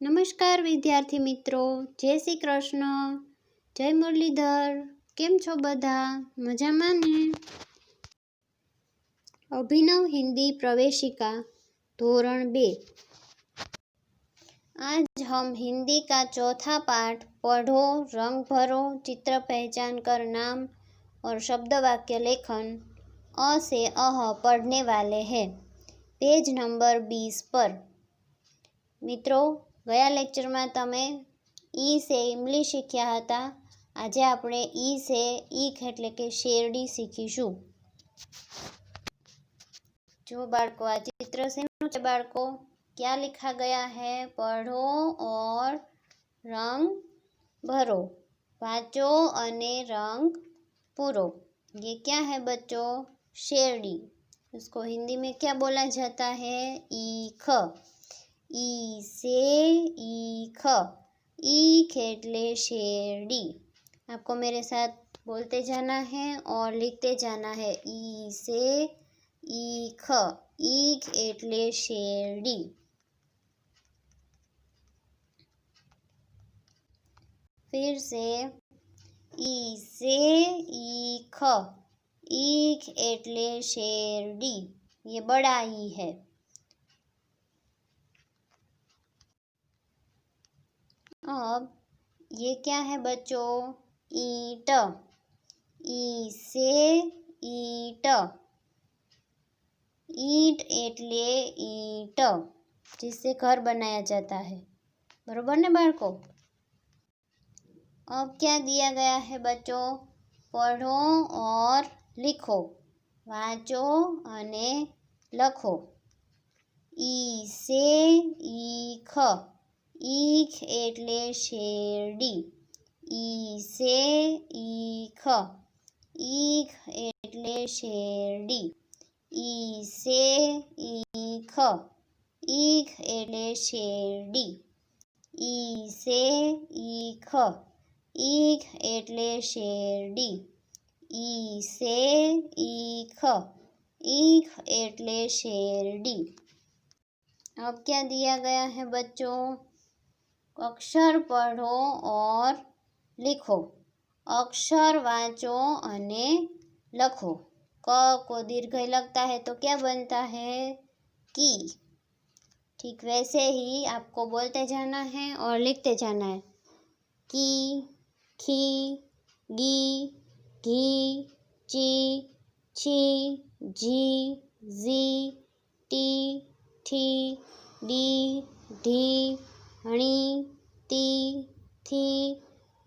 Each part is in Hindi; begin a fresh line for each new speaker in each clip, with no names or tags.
નમસ્કાર વિદ્યાર્થી મિત્રો, જય શ્રી કૃષ્ણ, જય મુરલીધર. કેમ છો બધા? મજામાં ને? अभिनव हिंदी प्रवेशिका धोरण 2। आज हम हिंदी का चौथा पाठ पढ़ो, रंग भरो, चित्र पहचान कर नाम और शब्द वाक्य लेखन अ से अह पढ़ने वाले हैं। पेज नंबर 20 पर। मित्रों, गया लेक्चर में तमे ई से इमली शीख्या हता। आज आपणे ई से ईख एटले के शेरडी शीखीशुं। जो बाळको आ चित्र शेनुं छे बाळको? क्या लिखा गया है? पढ़ो और रंग भरो, वाँचो अने रंग पूरो। ये क्या है बच्चों? शेरडी। उसको हिंदी में क्या बोला जाता है? ईख। ई से ईख, ईख एटले शेरडी। आपको मेरे साथ बोलते जाना है और लिखते जाना है। ई से ईख, ईख एटले शेरडी। फिर से ई से ईख, ईख एटले शेरडी। ये बड़ा ई है। अब ये क्या है बच्चों? ईंट। ई से ईंट, ईंट एटले ईंट, जिससे घर बनाया जाता है। बरोबर ने बाळको? अब क्या दिया गया है बच्चों? पढ़ो और लिखो, वाँचो अने लखो। ई से ईख, ईख एटले शेरडी। ई से ईख, ईख एटले शेरडी। ई से ईख, ईख एटले शेरडी। ई से ईख, ईख एटले शेरडी। ई से ईख, ईख एटले शेरडी। अब क्या दिया गया है बच्चों? अक्षर पढ़ो और लिखो, अक्षर वाँचो अने लखो। क को दीर्घ लगता है तो क्या बनता है? की। ठीक वैसे ही आपको बोलते जाना है और लिखते जाना है। की, खी, गी, घी, ची, छी, जी, जी, टी, ठी, डी, ढी, हणी, ती, थी,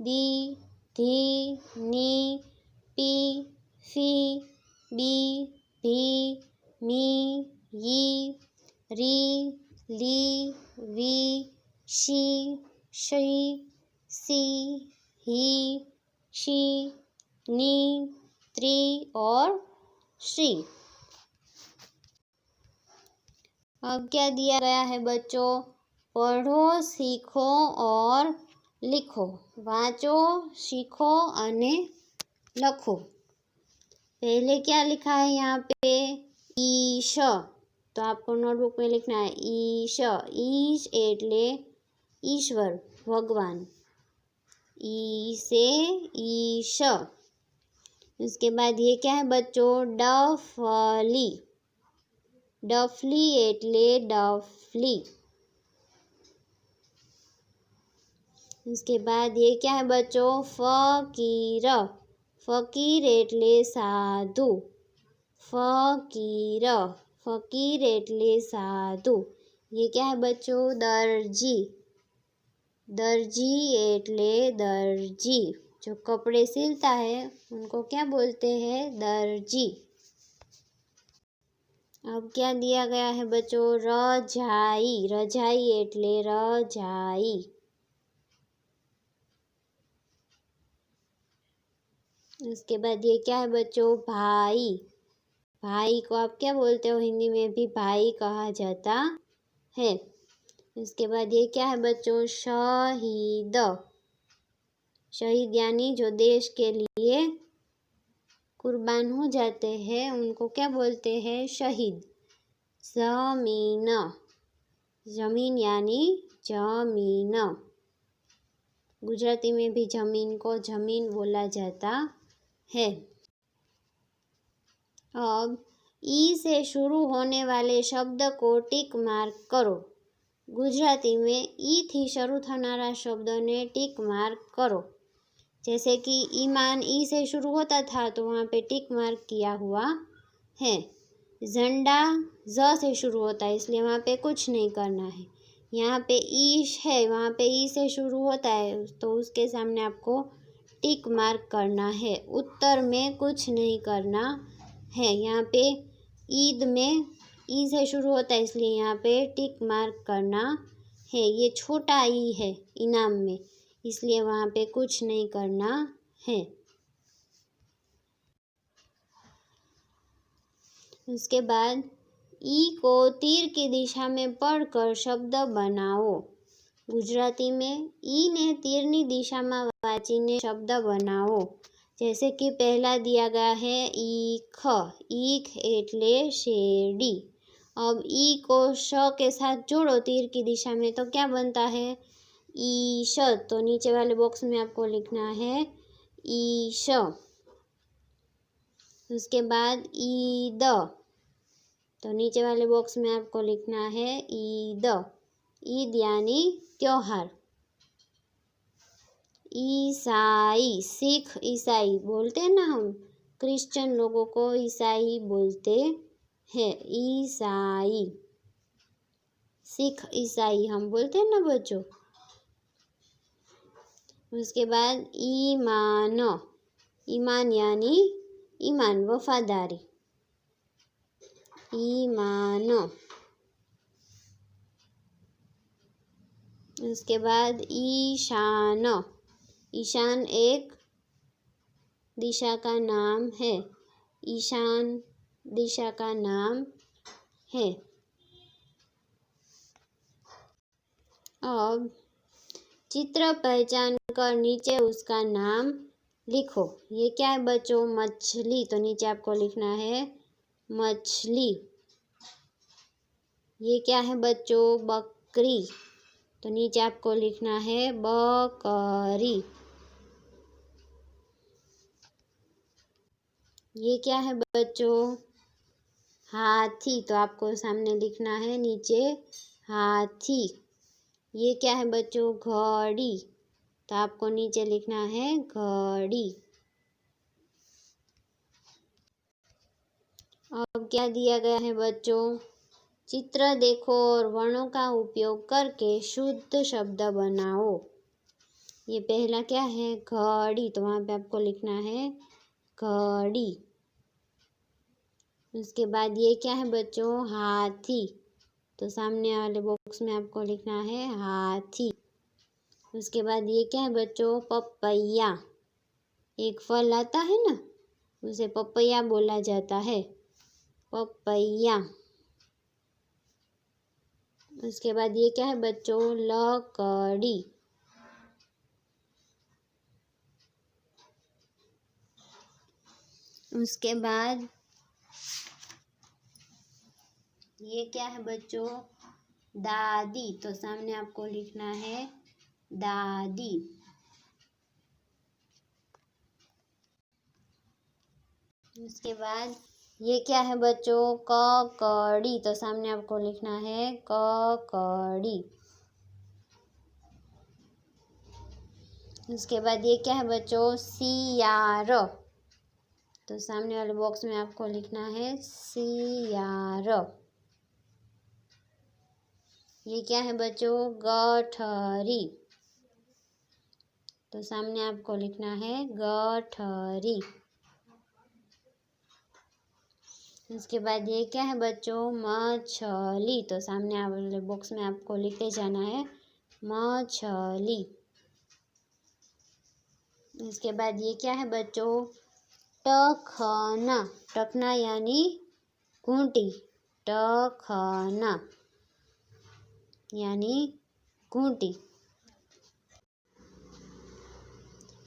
दी, धी, नी, पी, फी, बी, भी, मी, यी, री, ली, वी, शी, शी, सी, ही, शी, नी, त्री और श्री। अब क्या दिया गया है बच्चों? पढ़ो, सीखो और लिखो, वाँचो, सीखो अने लखो। पहले क्या लिखा है यहाँ पे? ईश। तो आपको नोटबुक में लिखना है ईश। ईश एटले ईश्वर, भगवान। ई से ईश। उसके बाद ये क्या है बच्चों? डफली। डफली एटले डफली। उसके बाद ये क्या है बच्चों? फकीर। फकीर एटले साधु। फकीर, फकीर एटले साधु। ये क्या है बच्चों? दर्जी। दर्जी एटले दर्जी। जो कपड़े सिलता है उनको क्या बोलते हैं? दर्जी। अब क्या दिया गया है बच्चों? रजाई। रजाई एटले रजाई। उसके बाद ये क्या है बच्चों? भाई। भाई को आप क्या बोलते हो? हिंदी में भी भाई कहा जाता है। उसके बाद ये क्या है बच्चों? शहीद। शहीद यानी जो देश के लिए कुर्बान हो जाते हैं उनको क्या बोलते हैं? शहीद। जमीन। जमीन यानी जमीन। गुजराती में भी जमीन को जमीन बोला जाता है। अब ई से शुरू होने वाले शब्द को टिक मार्क करो। गुजराती में ई थी शुरू थनारा शब्द ने टिक मार्क करो। जैसे कि ईमान ई से शुरू होता था तो वहाँ पे टिक मार्क किया हुआ है। झंडा ज से शुरू होता है इसलिए वहाँ पे कुछ नहीं करना है। यहाँ पे ईश है, वहाँ पे ई से शुरू होता है तो उसके सामने आपको टिक मार्क करना है। उत्तर में कुछ नहीं करना है। यहाँ पे ईद में ई से शुरू होता है इसलिए यहाँ पे टिक मार्क करना है। ये छोटा ई है इनाम में, इसलिए वहाँ पे कुछ नहीं करना है। उसके बाद ई को तीर की दिशा में पढ़कर शब्द बनाओ। गुजराती में ई ने तीरनी दिशा में वांचीने शब्द बनाओ। जैसे कि पहला दिया गया है ईख। ईख एटले शेरडी। अब ई को श के साथ जोड़ो तीर की दिशा में तो क्या बनता है? ईश। तो नीचे वाले बॉक्स में आपको लिखना है ईश। उसके बाद ईद, तो नीचे वाले बॉक्स में आपको लिखना है ईद। ईद यानी त्योहार। ईसाई, सिख ईसाई बोलते हैं ना हम, क्रिश्चियन लोगों को ईसाई बोलते हैं। ईसाई, सिख ईसाई हम बोलते हैं ना बच्चों। उसके बाद ईमान। ईमान यानी ईमान वफादारी। ईमान। उसके बाद ईशान। ईशान एक दिशा का नाम है। ईशान दिशा का नाम है। अब चित्र पहचान कर नीचे उसका नाम लिखो। ये क्या है बच्चों? मछली। तो नीचे आपको लिखना है मछली। ये क्या है बच्चों? बकरी। तो नीचे आपको लिखना है बकरी। ये क्या है बच्चों? हाथी। तो आपको सामने लिखना है नीचे हाथी। ये क्या है बच्चों? घड़ी। तो आपको नीचे लिखना है घड़ी। अब क्या दिया गया है बच्चों? चित्र देखो और वर्णों का उपयोग करके शुद्ध शब्द बनाओ। ये पहला क्या है? घड़ी। तो वहाँ पे आपको लिखना है घड़ी। उसके बाद ये क्या है बच्चों? हाथी। तो सामने वाले बॉक्स में आपको लिखना है हाथी। उसके बाद ये क्या है बच्चों? पपैया। एक फल आता है ना, उसे पपैया बोला जाता है। पपैया। उसके बाद ये क्या है बच्चों? लकड़ी। उसके बाद ये क्या है बच्चों? दादी। तो सामने आपको लिखना है दादी। उसके बाद ये क्या है बच्चों? ककड़ी। तो सामने आपको लिखना है ककड़ी। उसके बाद ये क्या है बच्चों? सियार। तो सामने वाले बॉक्स में आपको लिखना है सियार। ये क्या है बच्चों? गठरी। तो सामने आपको लिखना है गठरी। उसके बाद ये क्या है बच्चों? मछली। तो सामने वाले बॉक्स में आपको लिखते जाना है मछली। उसके बाद ये क्या है बच्चों? टखना। टखना यानी घूंटी। टखना यानी घूंटी।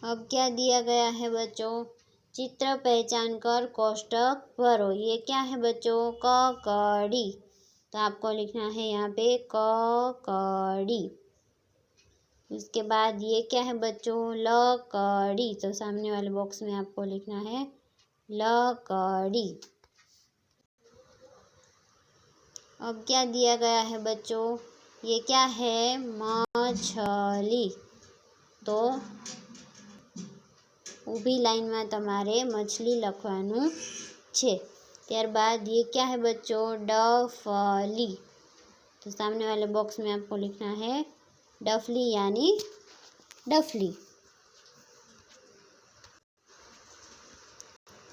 अब क्या दिया गया है बच्चों? चित्र पहचान कर कोष्टक भरो। ये क्या है बच्चों? ककड़ी। तो आपको लिखना है यहाँ पे ककड़ी। उसके बाद ये क्या है बच्चों, लकड़ी। तो सामने वाले बॉक्स में आपको लिखना है लकड़ी। अब क्या दिया गया है बच्चों, ये क्या है, मछली। તો ઊભી લાઈનમાં તમારે મછલી લખવાનું છે। ત્યારબાદ ये क्या है बच्चों, डफली। तो सामने वाले बॉक्स में आपको लिखना है डफली यानी डफली।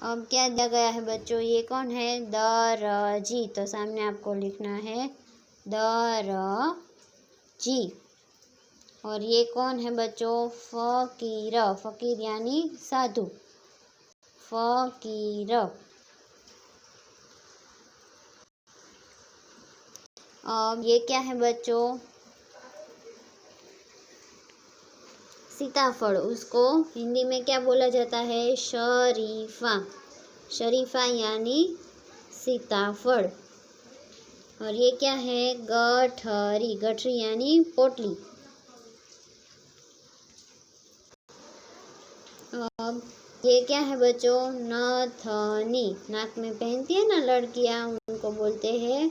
अब क्या दिया गया है बच्चों, ये कौन है, दरजी। तो सामने आपको लिखना है दरजी। और ये कौन है बच्चों, फकीर। फकीर यानी साधु, फकीर। अब ये क्या है बच्चों, सीताफल। उसको हिंदी में क्या बोला जाता है, शरीफा। शरीफा यानी सीताफल। और ये क्या है, गठरी। गठरी यानी पोटली। अब ये क्या है बच्चों, नथनी। नाक में पहनती है ना लड़कियां, उनको बोलते हैं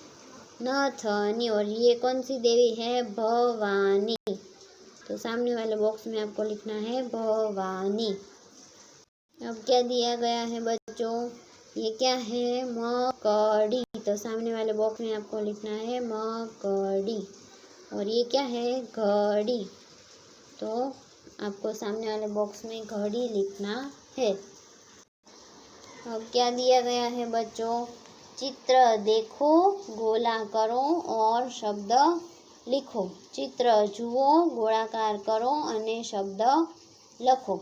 नथनी। और ये कौन सी देवी है, भवानी। तो सामने वाले बॉक्स में आपको लिखना है भवानी। अब क्या दिया गया है बच्चों, ये क्या है, मकड़ी। तो सामने वाले बॉक्स में आपको लिखना है मकड़ी। और ये क्या है, घड़ी। तो आपको सामने वाले बॉक्स में घड़ी लिखना है। अब क्या दिया गया है बच्चों, चित्र देखो, गोला करो और शब्द लिखो। चित्र जुओ, गोलाकार करो અને शब्द लखो।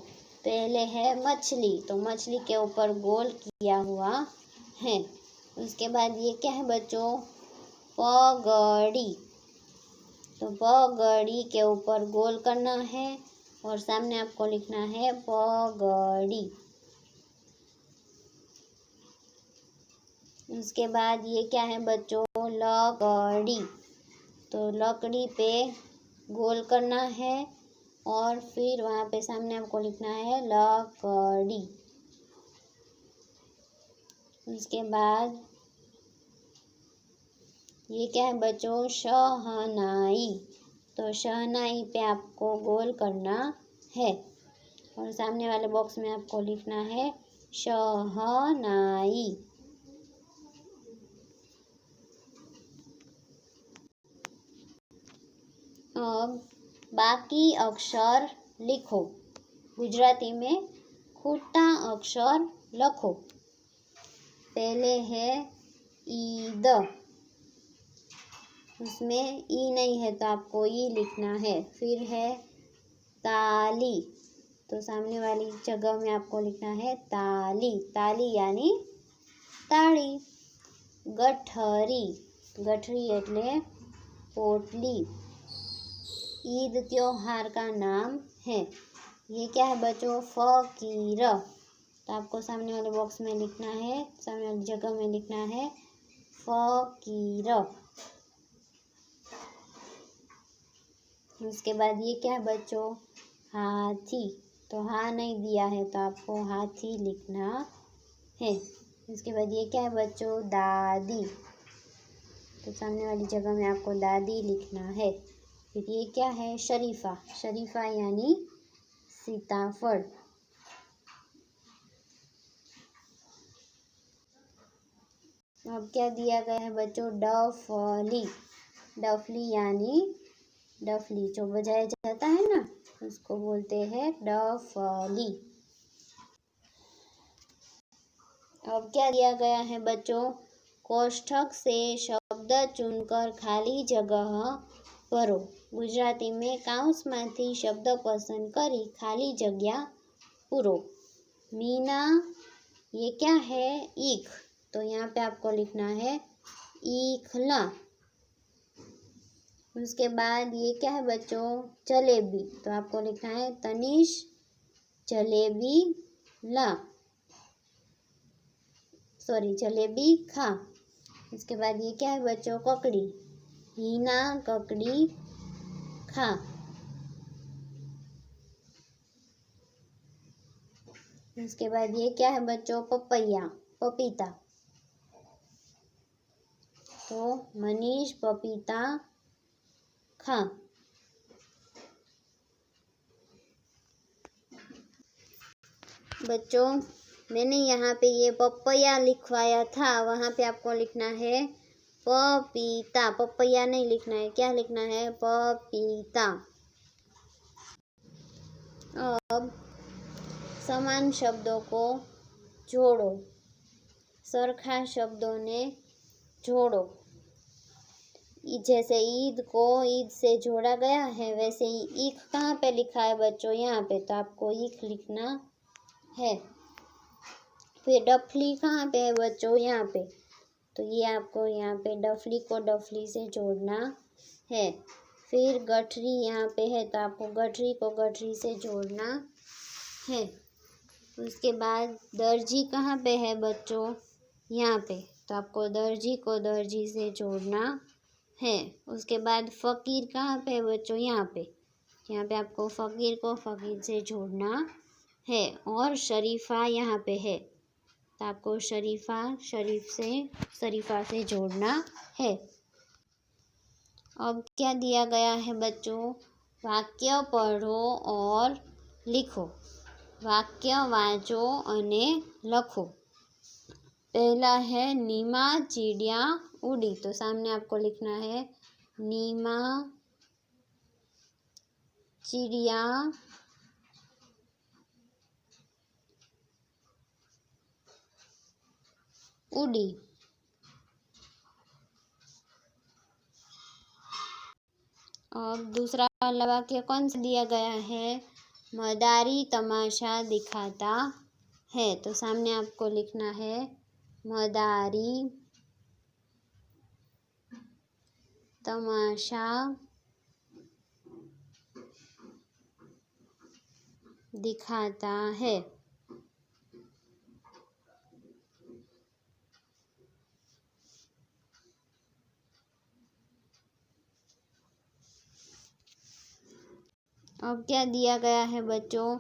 पहले है मछली। तो मछली के ऊपर गोल किया हुआ है। उसके बाद ये क्या है बच्चों, पगड़ी। तो पगड़ी के ऊपर गोल करना है और सामने आपको लिखना है पगड़ी। उसके बाद ये क्या है बच्चों, लकड़ी। तो लकड़ी पे गोल करना है और फिर वहाँ पे सामने आपको लिखना है लकड़ी। उसके बाद ये क्या है बच्चों, शहनाई। तो शहनाई पे आपको गोल करना है और सामने वाले बॉक्स में आपको लिखना है शहनाई। अब बाकी अक्षर लिखो। गुजराती में खोटा अक्षर लखो। पहले है ईद। उसमें ई नहीं है तो आपको ई लिखना है। फिर है ताली। तो सामने वाली जगह में आपको लिखना है ताली। ताली यानी ताड़ी। गठरी। गठरी એટલે पोटली। ईद त्योहार का नाम है। ये क्या है बच्चों, फकीर। तो आपको सामने वाले बॉक्स में लिखना है, सामने वाली जगह में लिखना है फकीर। उसके बाद ये क्या है बच्चों, हाथी। तो हाँ नहीं दिया है तो आपको हाथी लिखना है। उसके बाद ये क्या है बच्चों, दादी। तो सामने वाली जगह में आपको दादी लिखना है। फिर ये क्या है, शरीफा। शरीफा यानी सीताफल। अब क्या दिया गया है बच्चों, डफली। डफली यानी डफली जो बजाया जाता है ना, उसको बोलते हैं डफली। अब क्या दिया गया है बच्चों, कोष्ठक से शब्द चुनकर खाली जगह भरो। गुजराती में काउंसमांथी शब्द पसंद करी खाली जगह पूरो। मीना, ये क्या है, ईख। तो यहाँ पे आपको लिखना है ईखला। उसके बाद ये क्या है बच्चों, जलेबी। तो आपको लिखना है तनिष जलेबी ला, सॉरी जलेबी खा। इसके बाद ये क्या है बच्चों, ककड़ी। हीना ककड़ी खा। उसके बाद ये क्या है बच्चों, पपैया, पपीता। तो मनीष पपीता खा। बच्चों मैंने यहाँ पे ये पपैया लिखवाया था, वहाँ पे आपको लिखना है पपीता। पपैया नहीं लिखना है, क्या लिखना है, पपीता। अब समान शब्दों को जोड़ो, सरखा शब्दों ने जोड़ो। जैसे ईद को ईद से जोड़ा गया है, वैसे ही ईख कहाँ पे लिखा है बच्चों, यहाँ पे, तो आपको ईख लिखना है। फिर डफली कहाँ पे है बच्चों, यहाँ पे, तो ये आपको यहाँ पे डफली को डफली से जोड़ना है। फिर गठरी यहाँ पे है, तो आपको गठरी को गठरी से जोड़ना है। उसके बाद दर्जी कहाँ पे है बच्चों, यहाँ पे, तो आपको दर्जी को दर्जी से जोड़ना है। उसके बाद फ़कीर कहाँ पे है बच्चों, यहाँ पे आपको फ़कीर को फ़कीर से जोड़ना है। और शरीफा यहाँ पे है, तो आपको शरीफा से जोड़ना है। अब क्या दिया गया है बच्चों, वाक्य पढ़ो और लिखो। वाक्य वाँचो અને लखो। पहला है नीमा चिड़िया उड़ी, तो सामने आपको लिखना है नीमा चिड़िया उड़ी। अब दूसरा वाला वाक्य कौन सा दिया गया है, मदारी तमाशा दिखाता है, तो सामने आपको लिखना है मदारी तमाशा दिखाता है। अब क्या दिया गया है बच्चों,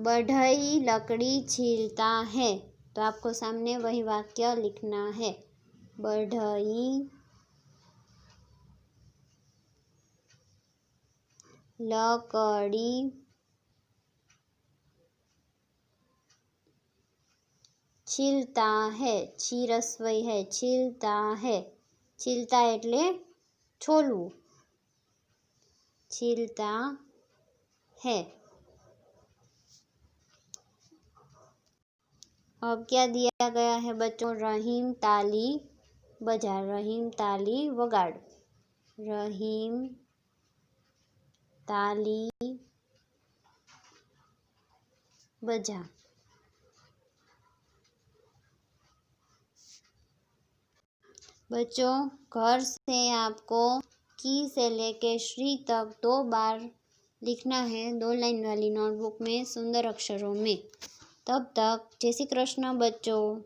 बढ़ई लकड़ी छीलता है, तो आपको सामने वही वाक्य लिखना है, बढ़ई लकड़ी छीलता है, छीरस्वई है, छीलता है, छीलता એટલે છોલવું, छीलता है। अब क्या दिया गया है बच्चों, रहीम ताली बजा, रहीम ताली वगाड़, रहीम ताली बजा। बच्चों घर से आपको की से लेके श्री तक 2 बार लिखना है, 2 लाइन वाली नोटबुक में सुंदर अक्षरों में। तब तक जय श्री कृष्ण बच्चों।